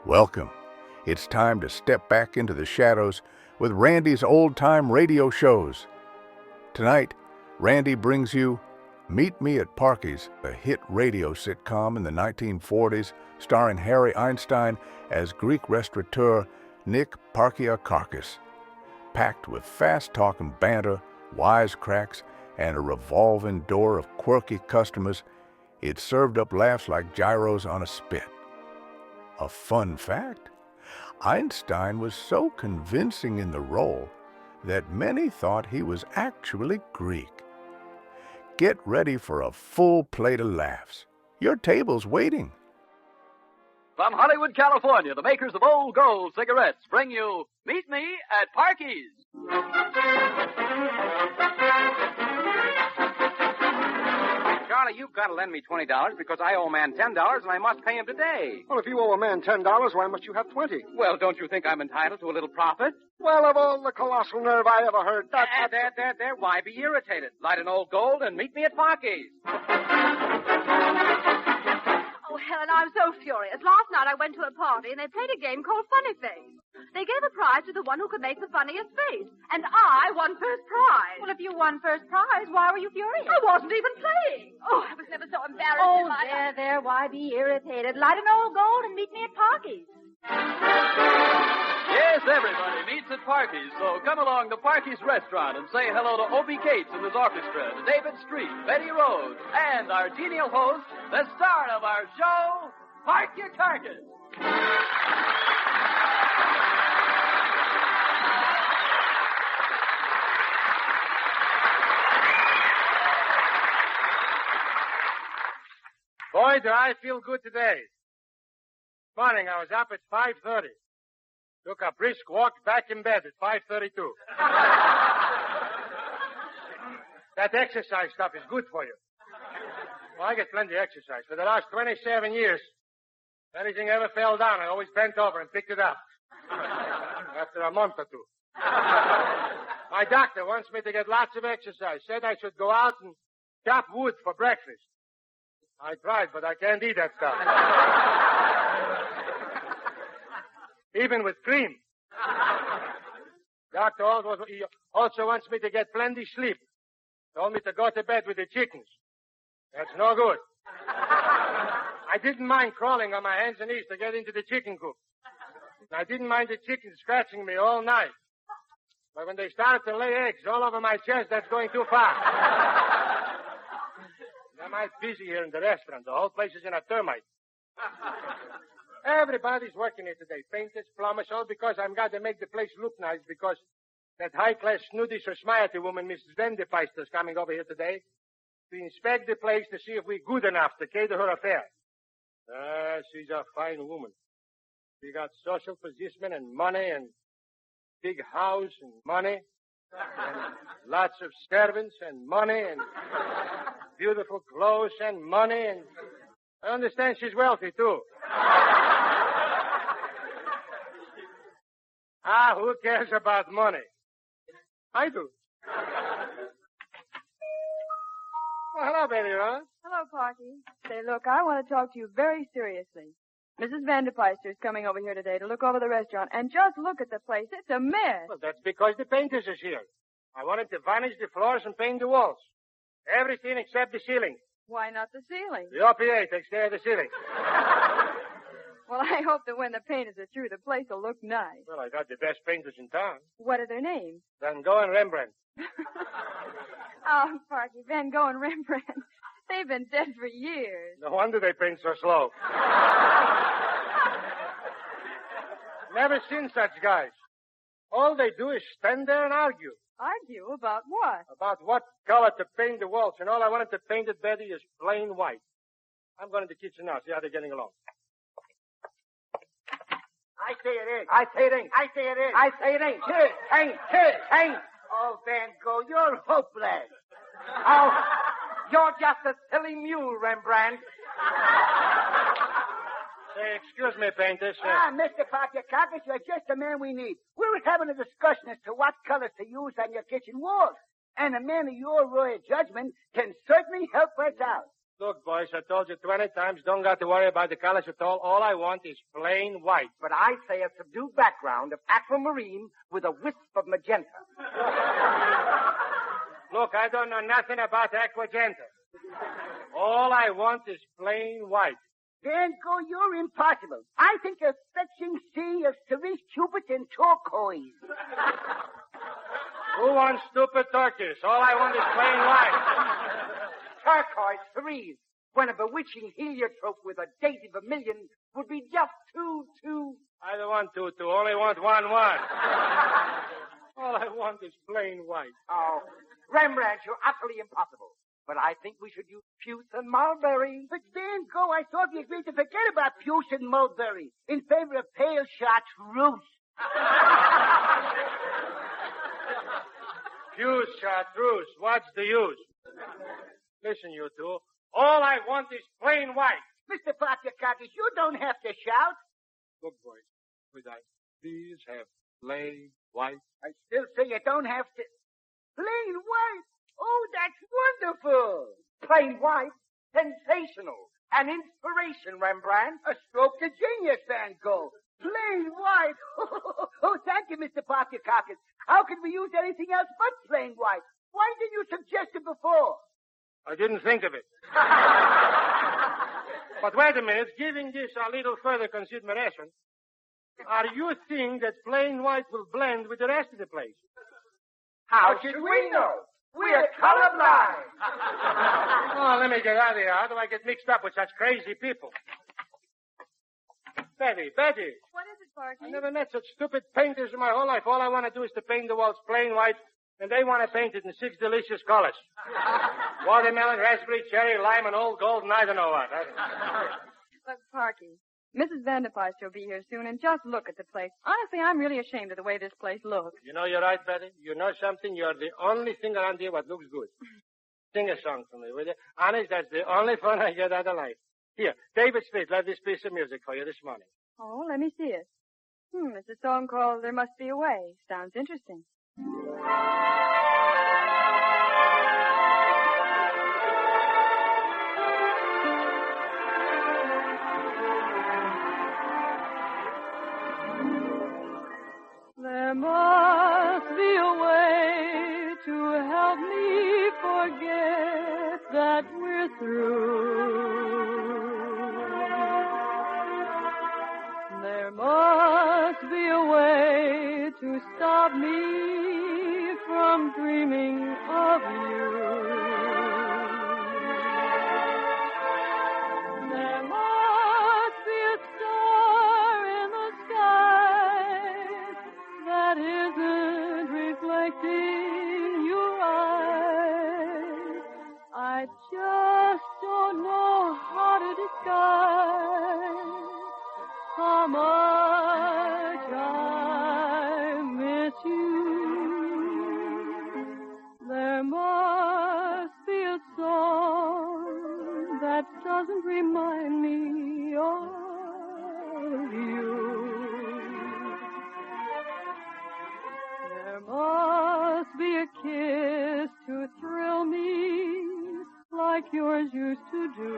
Welcome. It's time to step back into the shadows with Randy's old-time radio shows. Tonight, Randy brings you Meet Me at Parkys, a hit radio sitcom in the 1940s starring Harry Einstein as Greek restaurateur Nick Parkys, packed with fast-talking banter, wisecracks, and a revolving door of quirky customers. It served up laughs like gyros on a spit. A fun fact, Einstein was so convincing in the role that many thought he was actually Greek. Get ready for a full plate of laughs. Your table's waiting. From Hollywood, California, the makers of Old Gold cigarettes bring you Meet Me at Parkys. Charlie, you've got to lend me $20 because I owe a man $10 and I must pay him today. Well, if you owe a man $10, why must you have 20? Well, don't you think I'm entitled to a little profit? Well, of all the colossal nerve I ever heard, There. Why be irritated? Light an Old Gold and meet me at Parkys. Oh, Helen, I'm so furious. Last night I went to a party and they played a game called Funny Face. They gave a prize to the one who could make the funniest face. And I won first prize. Well, if you won first prize, why were you furious? I wasn't even playing. Oh, I was never so embarrassed in my life. There. Why be irritated? Light an Old Gold and meet me at Parkys. Yes, everybody meets at Parkys, so come along to Parkys restaurant and say hello to Opie Cates and his orchestra, to David Street, Betty Rhodes, and our genial host, the star of our show, Park Your Carcass. Boy, do I feel good today. Morning, I was up at 5:30. Took a brisk walk back in bed at 5:32. That exercise stuff is good for you. Well, I get plenty of exercise. For the last 27 years, if anything ever fell down, I always bent over and picked it up. After a month or two. My doctor wants me to get lots of exercise. Said I should go out and chop wood for breakfast. I tried, but I can't eat that stuff. Even with cream. Doctor also wants me to get plenty sleep. Told me to go to bed with the chickens. That's no good. I didn't mind crawling on my hands and knees to get into the chicken coop. I didn't mind the chickens scratching me all night. But when they started to lay eggs all over my chest, that's going too far. I'm mighty busy here in the restaurant. The whole place is in a termite. Everybody's working here today. Painters, plumbers, all because I'm got to make the place look nice because that high-class snooty society woman, Mrs. Vanderpyster, is coming over here today to inspect the place to see if we're good enough to cater her affair. She's a fine woman. She got social position and money and big house and money and lots of servants and money and beautiful clothes and money and I understand she's wealthy, too. Who cares about money? I do. Well, hello, baby Rose. Hello, Parky. Say, look, I want to talk to you very seriously. Mrs. Vanderpyster is coming over here today to look over the restaurant, and just look at the place. It's a mess. Well, that's because the painters is here. I wanted to varnish the floors and paint the walls. Everything except the ceiling. Why not the ceiling? The OPA takes care of the ceiling. Well, I hope that when the painters are through, the place will look nice. Well, I got the best painters in town. What are their names? Van Gogh and Rembrandt. Oh, Parky, Van Gogh and Rembrandt. They've been dead for years. No wonder they paint so slow. Never seen such guys. All they do is stand there and argue. Argue about what? About what color to paint the walls. And all I wanted to paint it, Betty, is plain white. I'm going to the kitchen now, see how they're getting along. I say it is. I say it ain't. I say it is. I say it ain't. Ain't. Oh, Van Gogh, you're hopeless. Oh, you're just a silly mule, Rembrandt. Say, excuse me, painter, sir. Mr. Parker, you're just the man we need. We were having a discussion as to what colors to use on your kitchen walls. And a man of your royal judgment can certainly help us out. Look, boys, I told you 20 times, don't got to worry about the colors at all. All I want is plain white. But I say a subdued background of aquamarine with a wisp of magenta. Look, I don't know nothing about aquagenta. All I want is plain white. Van Gogh, you're impossible. I think a fetching sea of cerise, cupid, and turquoise. Who wants stupid turkeys? All I want is plain white. Turquoise, cerise, when a bewitching heliotrope with a daisy vermilion would be just too. I don't want two, only want one. All I want is plain white. Oh, Rembrandt, you're utterly impossible. But I think we should use puce and mulberry. But Van Gogh, I thought we agreed to forget about puce and mulberry in favor of pale chartreuse. Puce, chartreuse, what's the use? Listen, you two, all I want is plain white. Mr. Parkys, you don't have to shout. Look, boys, would I please have plain white? I still say you don't have to. Plain white? Oh, that's wonderful. Plain white? Sensational. An inspiration, Rembrandt. A stroke of genius, Van Gogh. Plain white. Oh, thank you, Mr. Parkys. How could we use anything else but plain white? Why didn't you suggest it before? I didn't think of it. But wait a minute, giving this a little further consideration, are you think that plain white will blend with the rest of the place? How should we know? We're colorblind. Oh, let me get out of here. How do I get mixed up with such crazy people? Betty. What is it, Parky? I never met such stupid painters in my whole life. All I want to do is to paint the walls plain white, and they want to paint it in 6 delicious colors. Watermelon, raspberry, cherry, lime, and old gold, and I don't know what. Look, Parky, Mrs. Vanderpyster will be here soon, and just look at the place. Honestly, I'm really ashamed of the way this place looks. You know, you're right, Betty. You know something? You're the only thing around here what looks good. Sing a song for me, will you? Honest, that's the only fun I get out of life. Here, David Smith left this piece of music for you this morning. Oh, let me see it. It's a song called There Must Be a Way. Sounds interesting. There must be a way to help me forget that we're through. There must be a way to stop me from dreaming of you. There must be a star in the sky that isn't reflecting your eyes. I just don't know how to disguise how much I miss you. There must be a song that doesn't remind me of you. There must be a kiss to thrill me like yours used to do.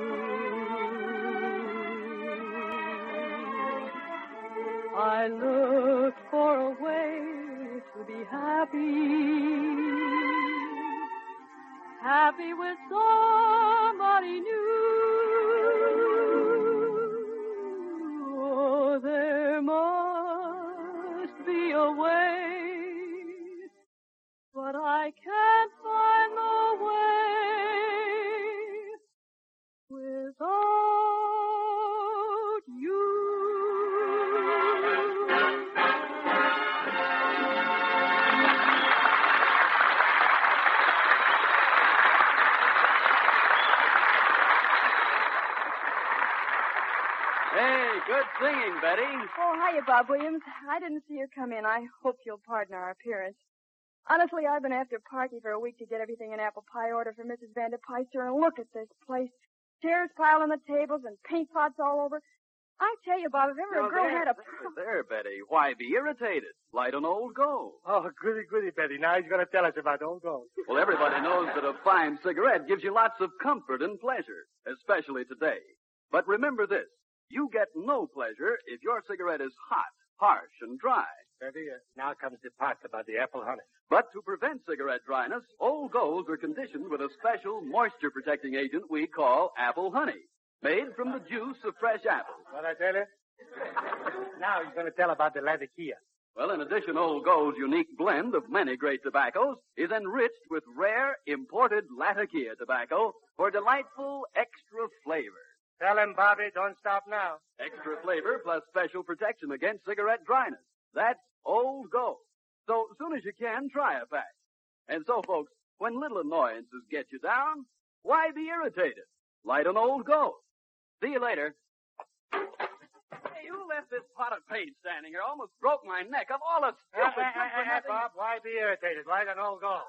I looked for a way to be happy with somebody new. Oh, there must be a way, but I can't find the way without you. Hey, good singing, Betty. Oh, hiya, Bob Williams. I didn't see you come in. I hope you'll pardon our appearance. Honestly, I've been after Parky for a week to get everything in apple pie order for Mrs. Vanderpyster, and look at this place. Chairs piled on the tables and paint pots all over. I tell you, Bob, if ever a girl had a... There, Betty. Why be irritated? Light an old gold. Oh, goody, Betty. Now he's going to tell us about old gold. Well, everybody knows that a fine cigarette gives you lots of comfort and pleasure, especially today. But remember this. You get no pleasure if your cigarette is hot, harsh, and dry. Betty, now comes the part about the apple honey. But to prevent cigarette dryness, Old Golds are conditioned with a special moisture-protecting agent we call apple honey, made from the juice of fresh apples. What I tell you? Now he's going to tell about the Latakia. Well, in addition, Old Gold's unique blend of many great tobaccos is enriched with rare imported Latakia tobacco for delightful extra flavor. Tell him, Bobby, don't stop now. Extra flavor plus special protection against cigarette dryness. That's Old Gold. So, as soon as you can, try a pack. And so, folks, when little annoyances get you down, why be irritated? Light an Old Gold. See you later. Hey, who left this pot of paste standing here? Almost broke my neck. Of all the stupid... Bob, why be irritated? Light an old gold.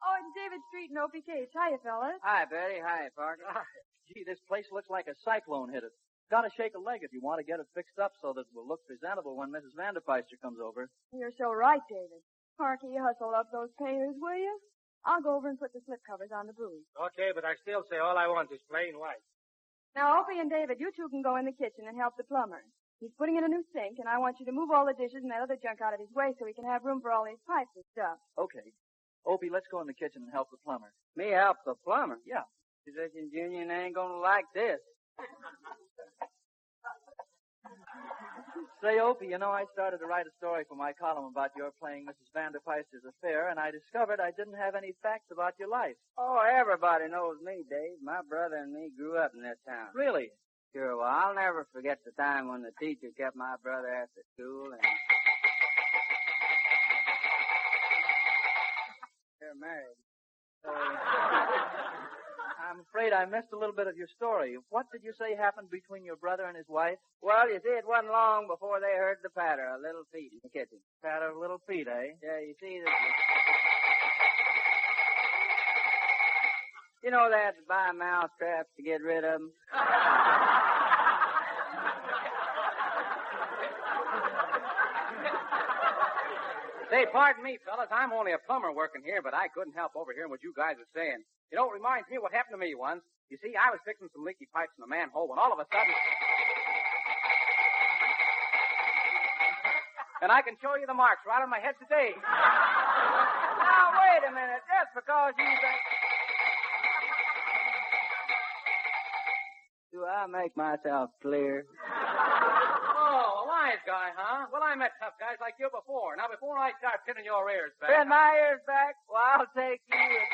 Oh, it's David Street and Opie Cage. Hiya, fellas. Hi, Betty. Hi, Parker. Gee, this place looks like a cyclone hit it. Gotta shake a leg if you want to get it fixed up so that it will look presentable when Mrs. Vanderpyster comes over. You're so right, David. Parky, hustle up those painters, will you? I'll go over and put the slip covers on the booze. Okay, but I still say all I want is plain white. Now, Opie and David, you two can go in the kitchen and help the plumber. He's putting in a new sink, and I want you to move all the dishes and that other junk out of his way so we can have room for all these pipes and stuff. Okay. Opie, let's go in the kitchen and help the plumber. Me help the plumber? Yeah. Physician Union ain't gonna like this. Say, Opie, you know, I started to write a story for my column about your playing Mrs. Vanderpyster's affair, and I discovered I didn't have any facts about your life. Oh, everybody knows me, Dave. My brother and me grew up in this town. Really? Sure, well, I'll never forget the time when the teacher kept my brother after school and... They're married. I'm afraid I missed a little bit of your story. What did you say happened between your brother and his wife? Well, you see, it wasn't long before they heard the patter of little feet in the kitchen. Patter of little feet, eh? Yeah, you see, this was... You know that buy mouse traps to get rid of them? Say, pardon me, fellas. I'm only a plumber working here, but I couldn't help overhearing what you guys are saying. You know, it reminds me of what happened to me once. You see, I was fixing some leaky pipes in the manhole when all of a sudden... And I can show you the marks right on my head today. Now, wait a minute. Just because you think... Do I make myself clear? Oh, a wise guy, huh? Well, I met tough guys like you before. Now, before I start pinning your ears back... Pin my ears back? Well, I'll take you and...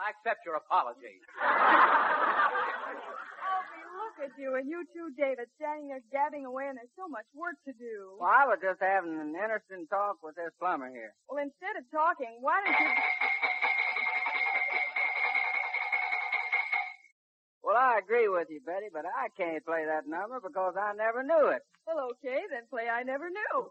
I accept your apology. Opie, look at you, and you too, David, standing there gabbing away, and there's so much work to do. Well, I was just having an interesting talk with this plumber here. Well, instead of talking, why don't you... Well, I agree with you, Betty, but I can't play that number because I never knew it. Well, okay, then play I Never Knew.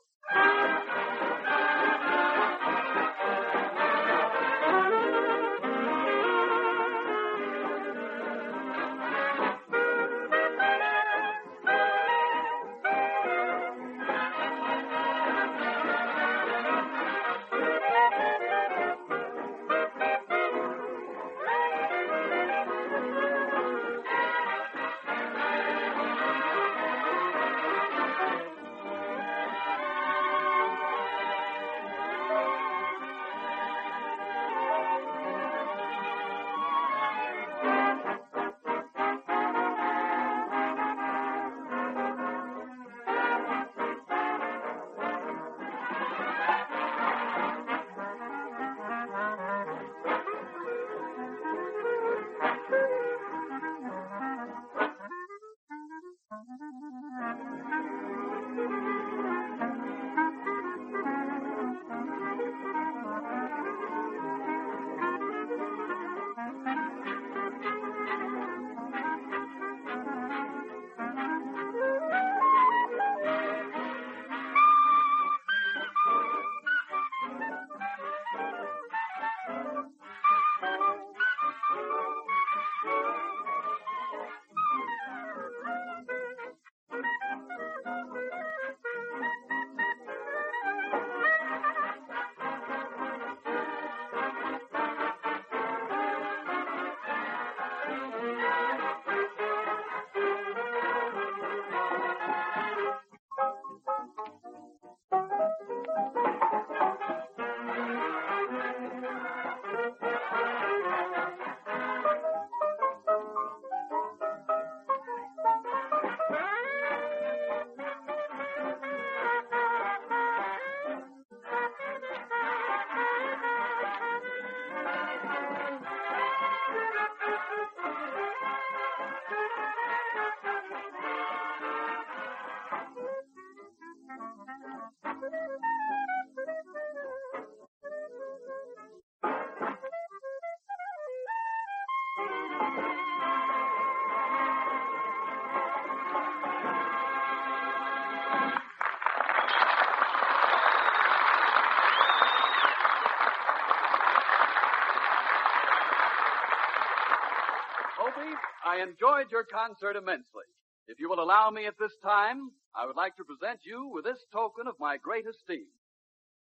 Opie. I enjoyed your concert immensely. If you will allow me at this time, I would like to present you with this token of my great esteem.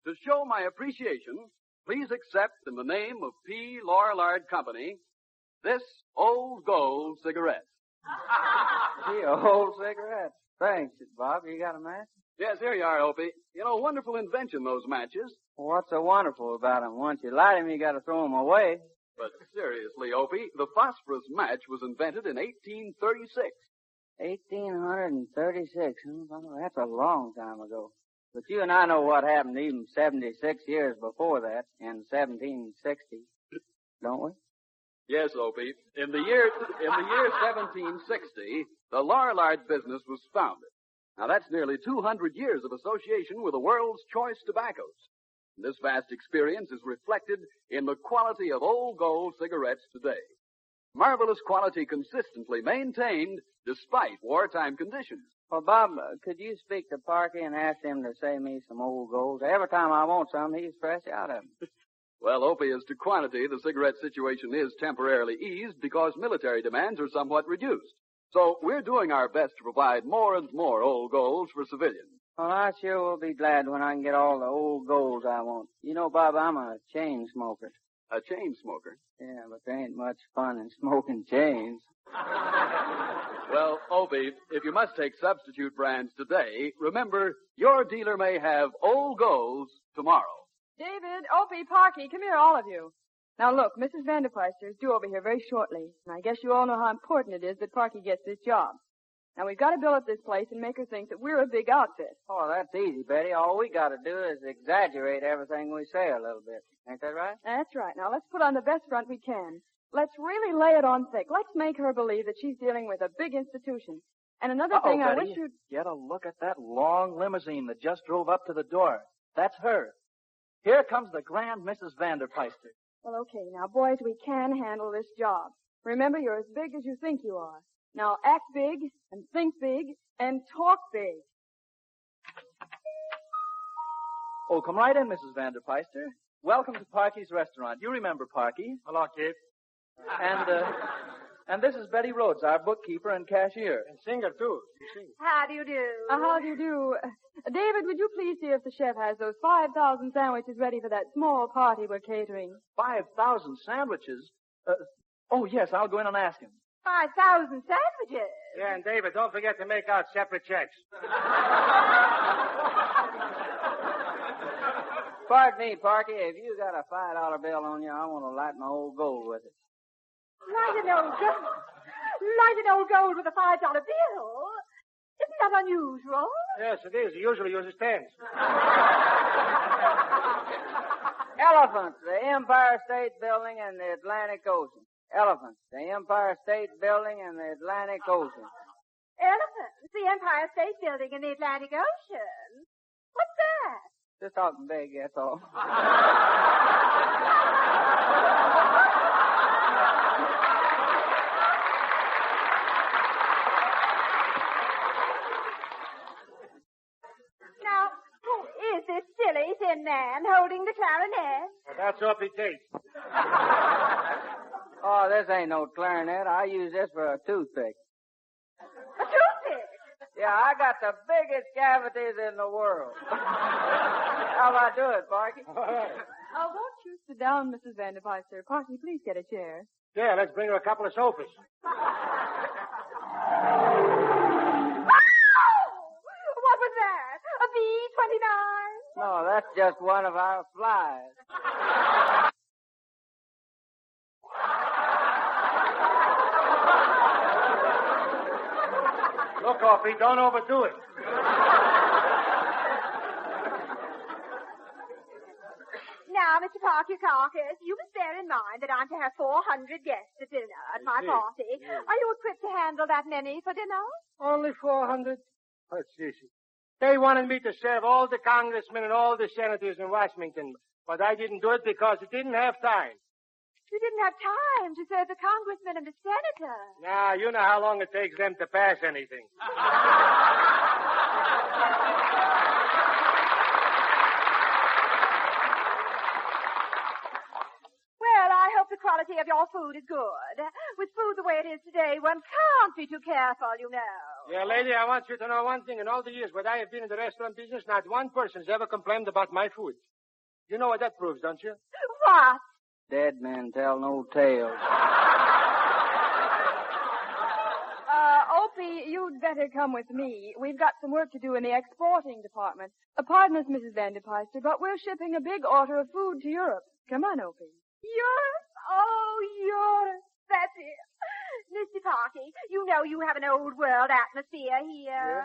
To show my appreciation, please accept in the name of P. Lorillard Company this Old Gold cigarette. Gee, old cigarette. Thanks, Bob. You got a match? Yes, here you are, Opie. You know, wonderful invention, those matches. What's so wonderful about them? Once you light them, you got to throw them away. But seriously, Opie, the phosphorus match was invented in 1836. 1836. Well, that's a long time ago. But you and I know what happened even 76 years before that, in 1760, don't we? Yes, Opie. In the year 1760, the Lorillard business was founded. Now, that's nearly 200 years of association with the world's choice tobaccos. And this vast experience is reflected in the quality of Old Gold cigarettes today. Marvelous quality consistently maintained despite wartime conditions. Well, Bob, could you speak to Parky and ask him to save me some Old Golds? Every time I want some, he's fresh out of them. Well, Opie, as to quantity, the cigarette situation is temporarily eased because military demands are somewhat reduced. So we're doing our best to provide more and more Old Golds for civilians. Well, I sure will be glad when I can get all the Old Golds I want. You know, Bob, I'm a chain smoker. A chain smoker? Yeah, but there ain't much fun in smoking chains. Well, Opie, if you must take substitute brands today, remember, your dealer may have Old Golds tomorrow. David, Opie, Parky, come here, all of you. Now, look, Mrs. Vanderpyster is due over here very shortly, and I guess you all know how important it is that Parky gets this job. Now, we've got to build up this place and make her think that we're a big outfit. Oh, that's easy, Betty. All we got to do is exaggerate everything we say a little bit. Ain't that right? That's right. Now, let's put on the best front we can. Let's really lay it on thick. Let's make her believe that she's dealing with a big institution. And another thing, I wish you'd... Get a look at that long limousine that just drove up to the door. That's her. Here comes the grand Mrs. Vanderpyster. Well, okay. Now, boys, we can handle this job. Remember, you're as big as you think you are. Now, act big, and think big, and talk big. Oh, come right in, Mrs. Vanderpyster. Welcome to Parkys restaurant. You remember Parky. Hello, kid. And this is Betty Rhodes, our bookkeeper and cashier. And singer, too. You sing. How do you do? How do you do? David, would you please see if the chef has those 5,000 sandwiches ready for that small party we're catering? 5,000 sandwiches? Oh, yes, I'll go in and ask him. 5,000 sandwiches? Yeah, and David, don't forget to make out separate checks. Pardon me, Parky. If you got a $5 bill on you, I want to light my Old Gold with it. Light an old gold with a $5 bill? Isn't that unusual? Yes, it is. He usually uses tens. Elephants, the Empire State Building and the Atlantic Ocean. Elephants, the Empire State Building and the Atlantic Ocean. Elephants, the Empire State Building and the Atlantic Ocean. What's that? Just talking big, that's all. Now, who is this silly thin man holding the clarinet? Well, that's Opie Tate. Oh, this ain't no clarinet. I use this for a toothpick. A toothpick? Yeah, I got the biggest cavities in the world. How about I do it, Parky? Won't you sit down, Mrs. Vanderpyster? Parky, please get a chair. Yeah, let's bring her a couple of sofas. What was that? A B-29? No, that's just one of our flies. Look, Opie, don't overdo it. Now, Mr. Parkys, you must bear in mind that I'm to have 400 guests at dinner at my party. Are you equipped to handle that many for dinner? Only 400? Let's see. They wanted me to serve all the congressmen and all the senators in Washington, but I didn't do it because I didn't have time. You didn't have time to serve the congressman and the senator. Now, you know how long it takes them to pass anything. Well, I hope the quality quality of your food is good. With food the way it is today, one can't be too careful, you know. Yeah, lady, I want you to know one thing. In all the years that I have been in the restaurant business, not one person's ever complained about my food. You know what that proves, don't you? What? Dead men tell no tales. Opie, you'd better come with me. We've got some work to do in the exporting department. Pardon us, Mrs. Vanderpyster, but we're shipping a big order of food to Europe. Come on, Opie. Europe? Oh, Europe. That's it. Mr. Parky, you know you have an old world atmosphere here. Yeah.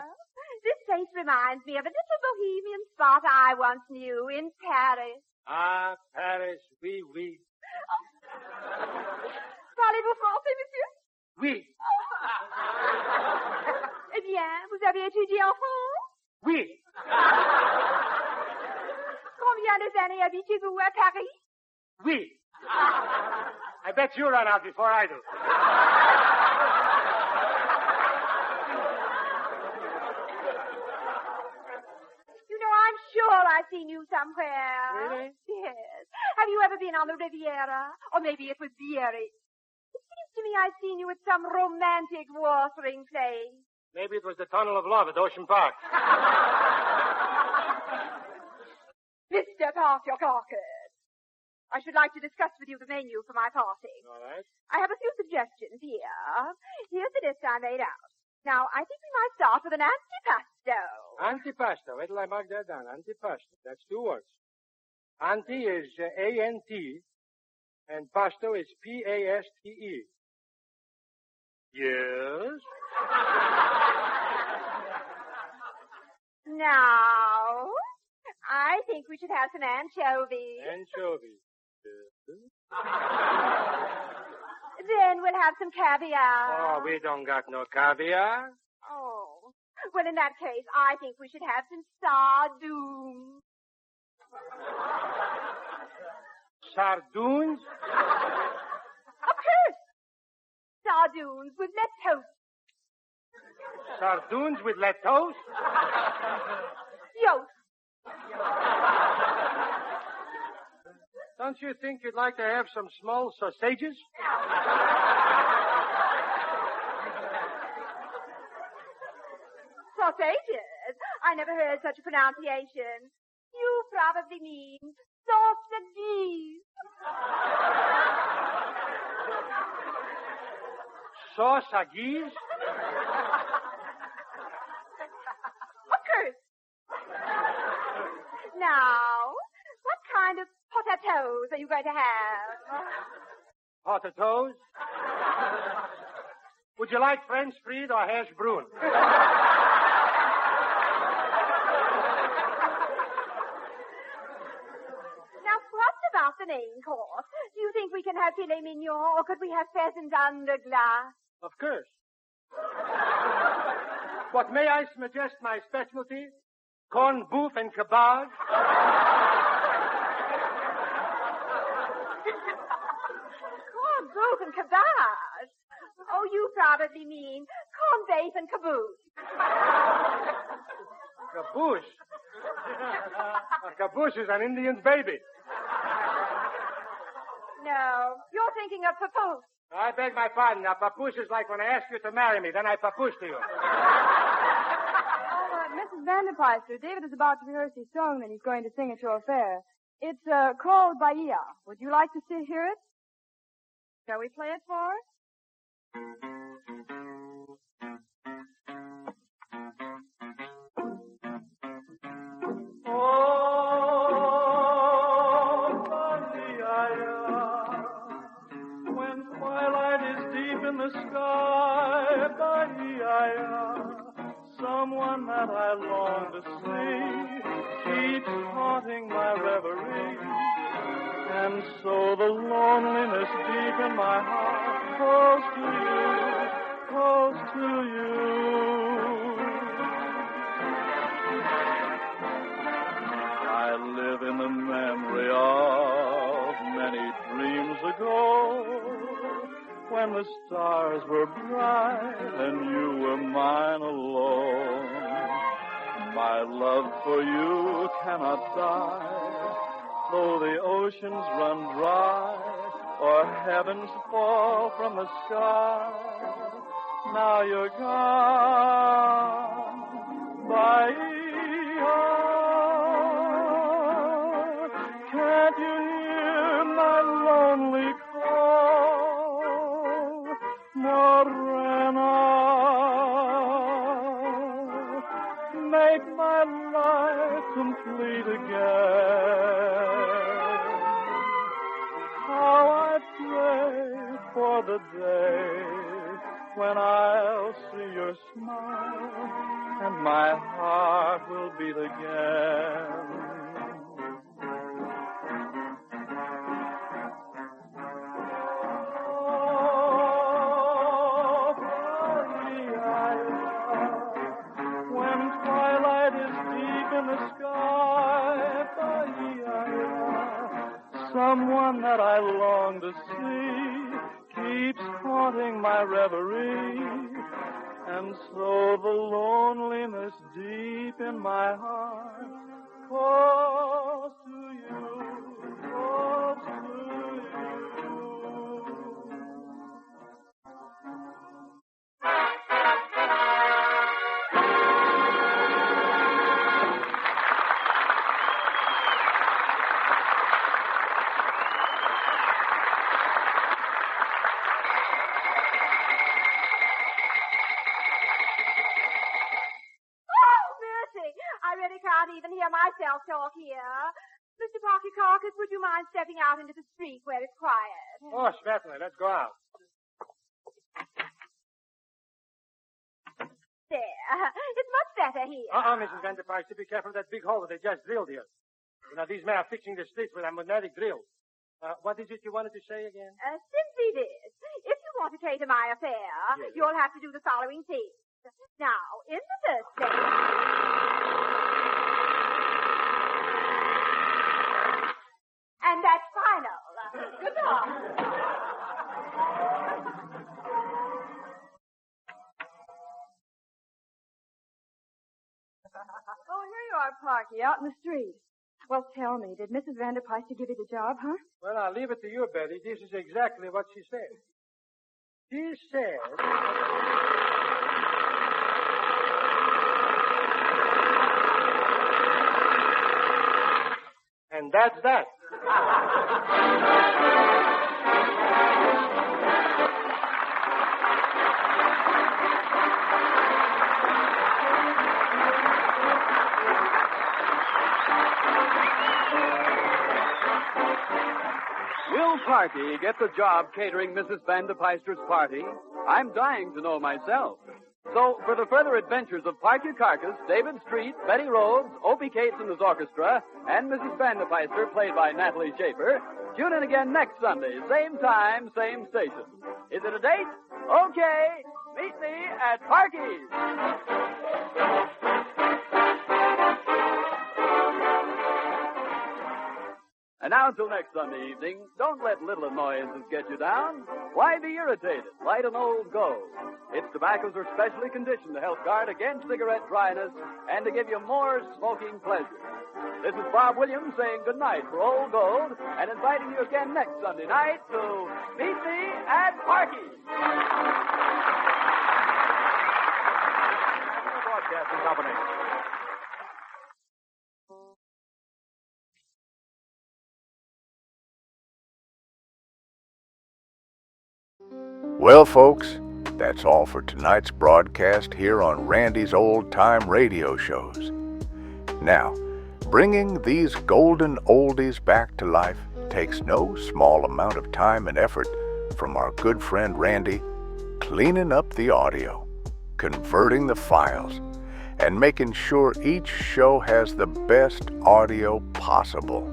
This place reminds me of a little bohemian spot I once knew in Paris. Ah, Paris, oui, oui. Parlez-vous français, monsieur? Oui. Eh bien, vous avez étudié en France? Oui. Combien de années habitez-vous à Paris? Oui. I bet you run out before I do. You know, I'm sure I've seen you somewhere. Really? Yes. Have you ever been on the Riviera? Or maybe it was Biarritz. It seems to me I've seen you at some romantic watering place. Maybe it was the Tunnel of Love at Ocean Park. Mr. Parker, I should like to discuss with you the menu for my party. All right. I have a few suggestions here. Here's the list I made out. Now, I think we might start with an antipasto. Antipasto. Wait till I mark that down. Antipasto. That's two words. Anti is A-N-T, and pasto is P-A-S-T-E. Yes? Now, I think we should have some anchovies. Anchovies. Then we'll have some caviar. Oh, we don't got no caviar. Oh. Well, in that case, I think we should have some sardines. Sardines? Of course. Sardines with lettuce. Sardines with lettuce? Yost. Don't you think you'd like to have some small sausages? Sausages? I never heard such a pronunciation. You probably mean sausages. Sausages? Of course. Now, what kind of potatoes are you going to have? Potatoes? Would you like French fried or hash brown? Now, what about the main course? Do you think we can have filet mignon, or could we have pheasants under glass? Of course. But may I suggest my specialty? Corned beef and kebab? Corned beef and cabbage? Oh, you probably mean corned beef and caboose. Caboose? A caboose is an Indian's baby. No, you're thinking of papoose. I beg my pardon. Now, papoose is like when I ask you to marry me, then I papoose to you. Mrs. Vanderpyster, David is about to rehearse his song that he's going to sing at your fair. It's called Bahia. Would you like to hear it? Shall we play it for her? The sky, Bahia, someone that I long to see keeps haunting my reverie, and so the loneliness deep in my heart calls to you. I live in the memory of many dreams ago, when the stars were bright and you were mine alone. My love for you cannot die, though the oceans run dry, or heavens fall from the sky. Now you're gone, Bahia. Can't you hear my lonely call, Morena? Make my life complete again. How I pray for the day when I'll see your smile and my heart will beat again. Oh, when twilight is deep in the sky, someone that I long to see keeps haunting my reverie, and so the loneliness deep in my heart calls to you, calls to you. I really can't even hear myself talk here. Mr. Parky Carcass, would you mind stepping out into the street where it's quiet? Oh, certainly. Let's go out. There. It's much better here. Mrs. Vanderpyster, be careful of that big hole that they just drilled here. You know, these men are fixing the streets with a magnetic drill. What is it you wanted to say again? Simply this. If you want to cater my affair, you'll have to do the following things. Now, in the first place... And that's final. Good luck. Oh, here you are, Parky, out in the street. Well, tell me, did Mrs. Vanderpyster give you the job, huh? Well, I'll leave it to you, Betty. This is exactly what she said. She said... And that's that. Will Parky get the job catering Mrs. Vanderpyster's party? I'm dying to know myself. So, for the further adventures of Parky Carcass, David Street, Betty Rhodes, Opie Cates and his orchestra, and Mrs. Vanderpyster, played by Natalie Schaefer, tune in again next Sunday, same time, same station. Is it a date? Okay. Meet me at Parky's. And now until next Sunday evening, don't let little annoyances get you down. Why be irritated? Light an old gold. Its tobaccos are specially conditioned to help guard against cigarette dryness and to give you more smoking pleasure. This is Bob Williams saying goodnight for Old Gold and inviting you again next Sunday night to meet me at Parkys. Broadcasting Company. Well, folks, that's all for tonight's broadcast here on Randy's Old Time Radio Shows. Now, bringing these golden oldies back to life takes no small amount of time and effort from our good friend Randy, cleaning up the audio, converting the files, and making sure each show has the best audio possible.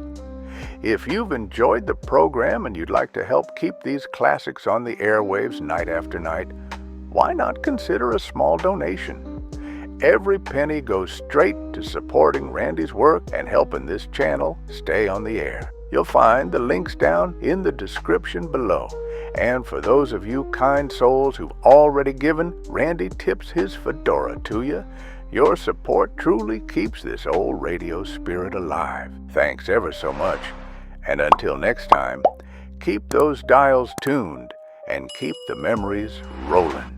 If you've enjoyed the program and you'd like to help keep these classics on the airwaves night after night, why not consider a small donation? Every penny goes straight to supporting Randy's work and helping this channel stay on the air. You'll find the links down in the description below. And for those of you kind souls who've already given, Randy tips his fedora to you. Your support truly keeps this old radio spirit alive. Thanks ever so much. And until next time, Keep those dials tuned and keep the memories rolling.